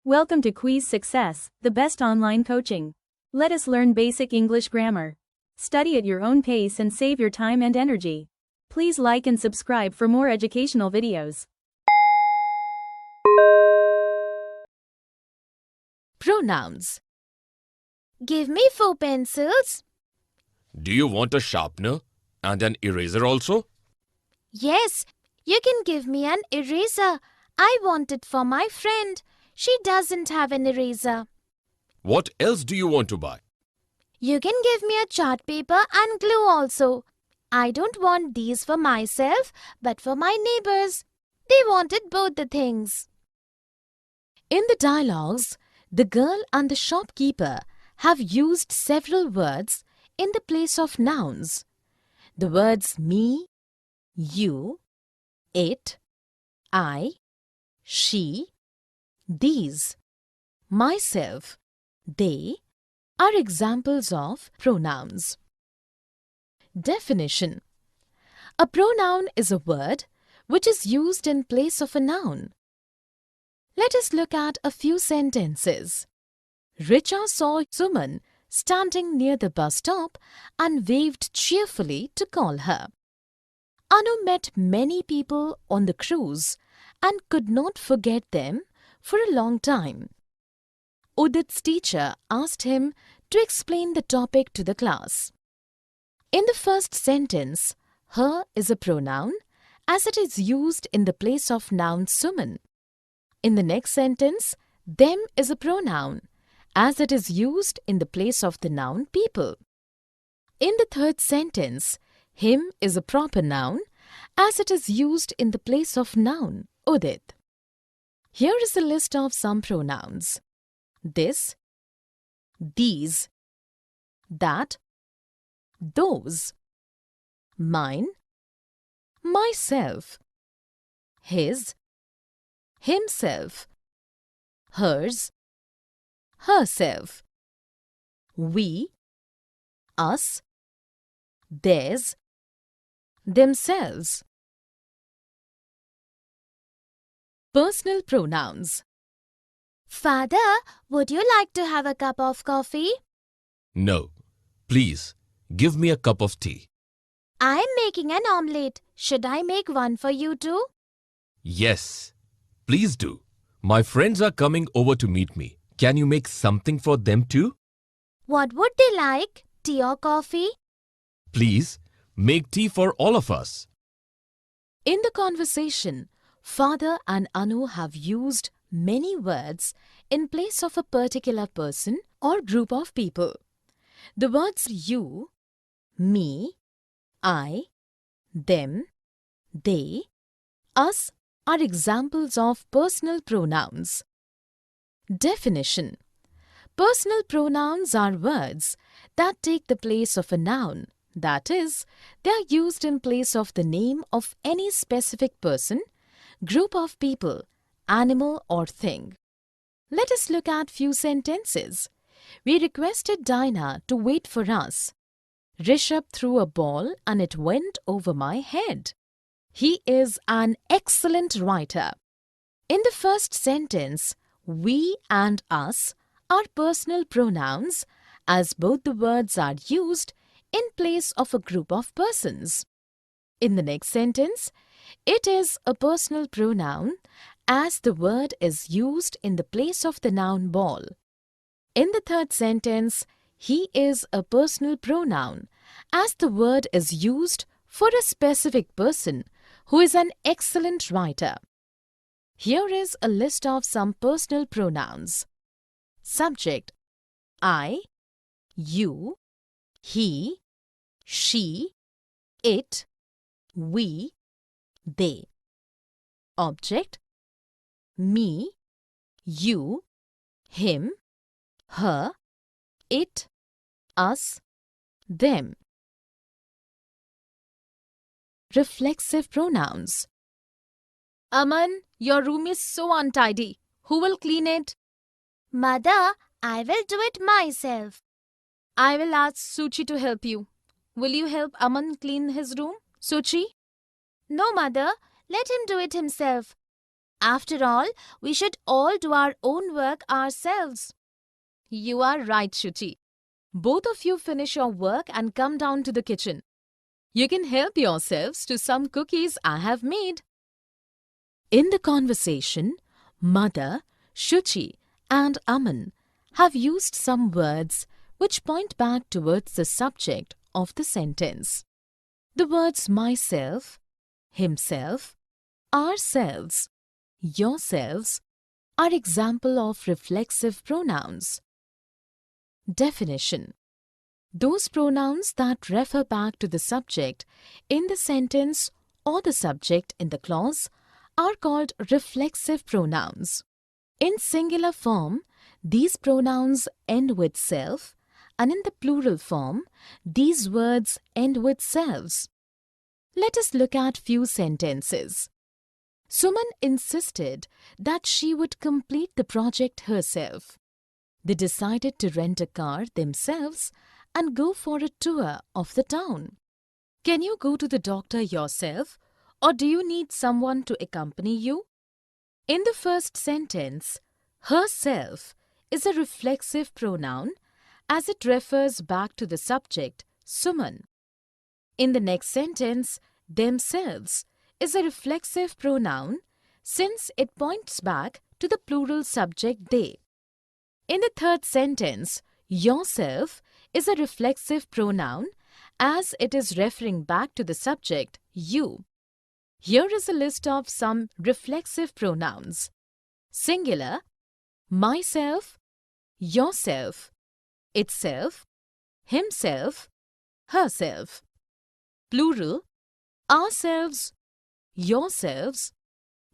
Welcome to Kwiiz Success, the best online coaching. Let us learn basic English grammar. Study at your own pace and save your time and energy. Please like and subscribe for more educational videos. Pronouns. Give me 4 pencils. Do you want a sharpener and an eraser also? Yes, you can give me an eraser. I want it for my friend. She doesn't have an eraser. What else do you want to buy? You can give me a chart paper and glue also. I don't want these for myself, but for my neighbors. They wanted both the things. In the dialogues, the girl and the shopkeeper have used several words in the place of nouns. The words me, you, it, I, she, these, myself, they are examples of pronouns. Definition. A pronoun is a word which is used in place of a noun. Let us look at a few sentences. Richa saw Suman standing near the bus stop and waved cheerfully to call her. Anu met many people on the cruise and could not forget them for a long time. Udit's teacher asked him to explain the topic to the class. In the first sentence, her is a pronoun as it is used in the place of noun Suman. In the next sentence, them is a pronoun as it is used in the place of the noun people. In the third sentence, him is a proper noun as it is used in the place of noun Udit. Here is a list of some pronouns. This, these, that, those, mine, myself, his, himself, hers, herself, we, us, theirs, themselves. Personal pronouns. Father, would you like to have a cup of coffee? No. Please, give me a cup of tea. I am making an omelette. Should I make one for you too? Yes. Please do. My friends are coming over to meet me. Can you make something for them too? What would they like? Tea or coffee? Please, make tea for all of us. In the conversation, Father and Anu have used many words in place of a particular person or group of people. The words you, me, I, them, they, us are examples of personal pronouns. Definition. Personal pronouns are words that take the place of a noun. That is, they are used in place of the name of any specific person, group of people, animal or thing. Let us look at few sentences. We requested Dinah to wait for us. Rishabh threw a ball and it went over my head. He is an excellent writer. In the first sentence, we and us are personal pronouns as both the words are used in place of a group of persons. In the next sentence, it is a personal pronoun as the word is used in the place of the noun ball. In the third sentence, he is a personal pronoun as the word is used for a specific person who is an excellent writer. Here is a list of some personal pronouns. Subject: I, you, he, she, it, we, they. Object: me, you, him, her, it, us, them. Reflexive pronouns. Aman, your room is so untidy. Who will clean it? Mother, I will do it myself. I will ask Suchi to help you. Will you help Aman clean his room, Suchi? No, Mother. Let him do it himself. After all, we should all do our own work ourselves. You are right, Shuchi. Both of you finish your work and come down to the kitchen. You can help yourselves to some cookies I have made. In the conversation, Mother, Shuchi and Aman have used some words which point back towards the subject of the sentence. The words myself, himself, ourselves, yourselves are example of reflexive pronouns. Definition: those pronouns that refer back to the subject in the sentence or the subject in the clause are called reflexive pronouns. In singular form, these pronouns end with self, and in the plural form, these words end with selves. Let us look at few sentences. Suman insisted that she would complete the project herself. They decided to rent a car themselves and go for a tour of the town. Can you go to the doctor yourself, or do you need someone to accompany you? In the first sentence, herself is a reflexive pronoun as it refers back to the subject, Suman. In the next sentence, themselves is a reflexive pronoun since it points back to the plural subject they. In the third sentence, yourself is a reflexive pronoun as it is referring back to the subject, you. Here is a list of some reflexive pronouns. Singular, myself, yourself, itself, himself, herself. Plural, ourselves, yourselves,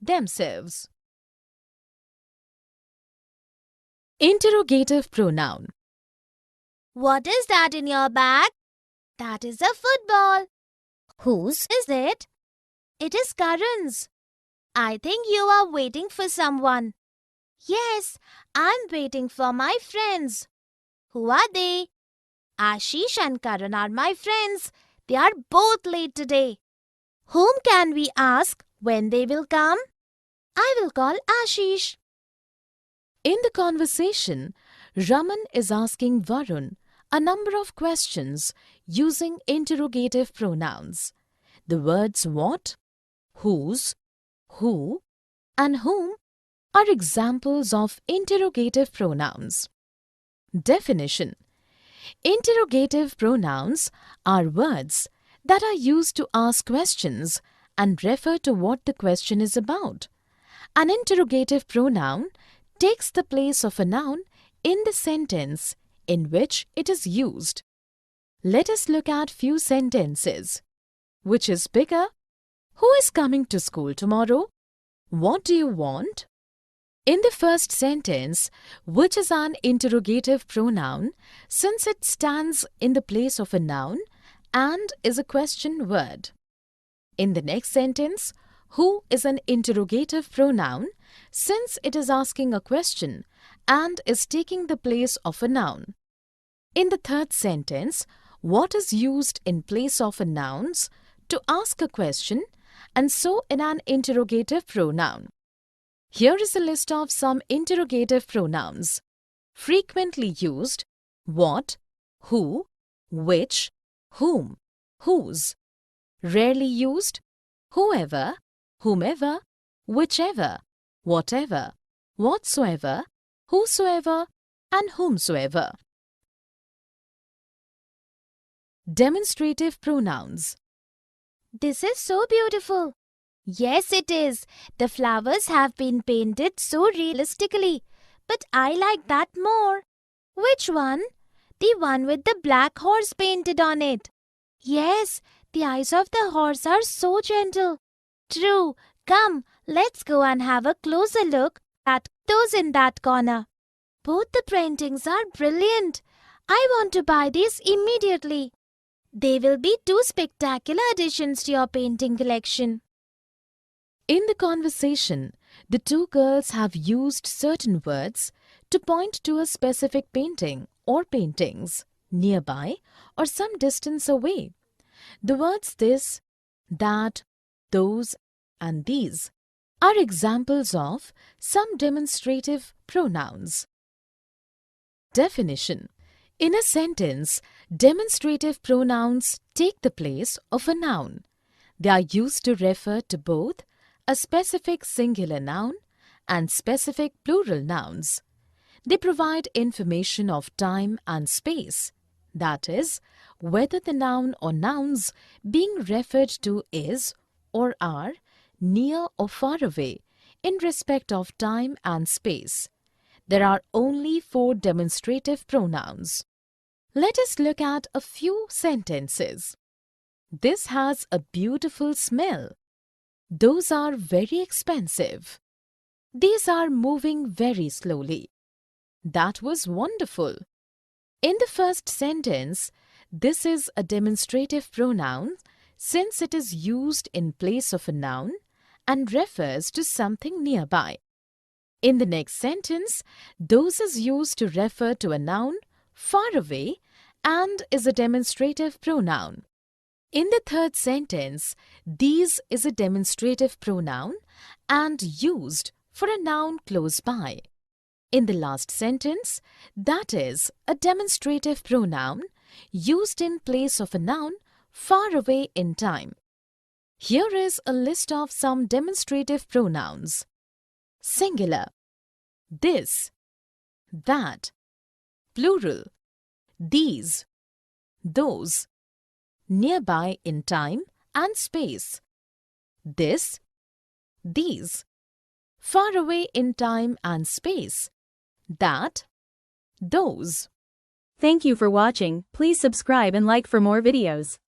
themselves. Interrogative pronoun. What is that in your bag? That is a football. Whose is it? It is Karun's. I think you are waiting for someone. Yes, I'm waiting for my friends. Who are they? Ashish and Karun are my friends. They are both late today. Whom can we ask when they will come? I will call Ashish. In the conversation, Raman is asking Varun a number of questions using interrogative pronouns. The words what, whose, who, and whom are examples of interrogative pronouns. Definition: interrogative pronouns are words that are used to ask questions and refer to what the question is about. An interrogative pronoun takes the place of a noun in the sentence in which it is used. Let us look at few sentences. Which is bigger? Who is coming to school tomorrow? What do you want? In the first sentence, which is an interrogative pronoun since it stands in the place of a noun and is a question word. In the next sentence, who is an interrogative pronoun since it is asking a question and is taking the place of a noun. In the third sentence, what is used in place of a nouns to ask a question and so in an interrogative pronoun. Here is a list of some interrogative pronouns. Frequently used: what, who, which, whom, whose. Rarely used: whoever, whomever, whichever, whatever, whatsoever, whosoever, and whomsoever. Demonstrative pronouns. This is so beautiful. Yes, it is. The flowers have been painted so realistically. But I like that more. Which one? The one with the black horse painted on it. Yes, the eyes of the horse are so gentle. True. Come, let's go and have a closer look at those in that corner. Both the paintings are brilliant. I want to buy these immediately. They will be two spectacular additions to your painting collection. In the conversation, the two girls have used certain words to point to a specific painting or paintings nearby or some distance away. The words this, that, those, and these are examples of some demonstrative pronouns. Definition. In a sentence, demonstrative pronouns take the place of a noun. They are used to refer to both a specific singular noun and specific plural nouns. They provide information of time and space, that is, whether the noun or nouns being referred to is or are near or far away in respect of time and space. There are only 4 demonstrative pronouns. Let us look at a few sentences. This has a beautiful smell. Those are very expensive. These are moving very slowly. That was wonderful. In the first sentence, this is a demonstrative pronoun since it is used in place of a noun and refers to something nearby. In the next sentence, those is used to refer to a noun far away and is a demonstrative pronoun. In the third sentence, these is a demonstrative pronoun and used for a noun close by. In the last sentence, that is a demonstrative pronoun used in place of a noun far away in time. Here is a list of some demonstrative pronouns. Singular, this, that. Plural, these, those. Nearby in time and space, this, these. Far away in time and space, that, those. Thank you for watching. Please subscribe and like for more videos.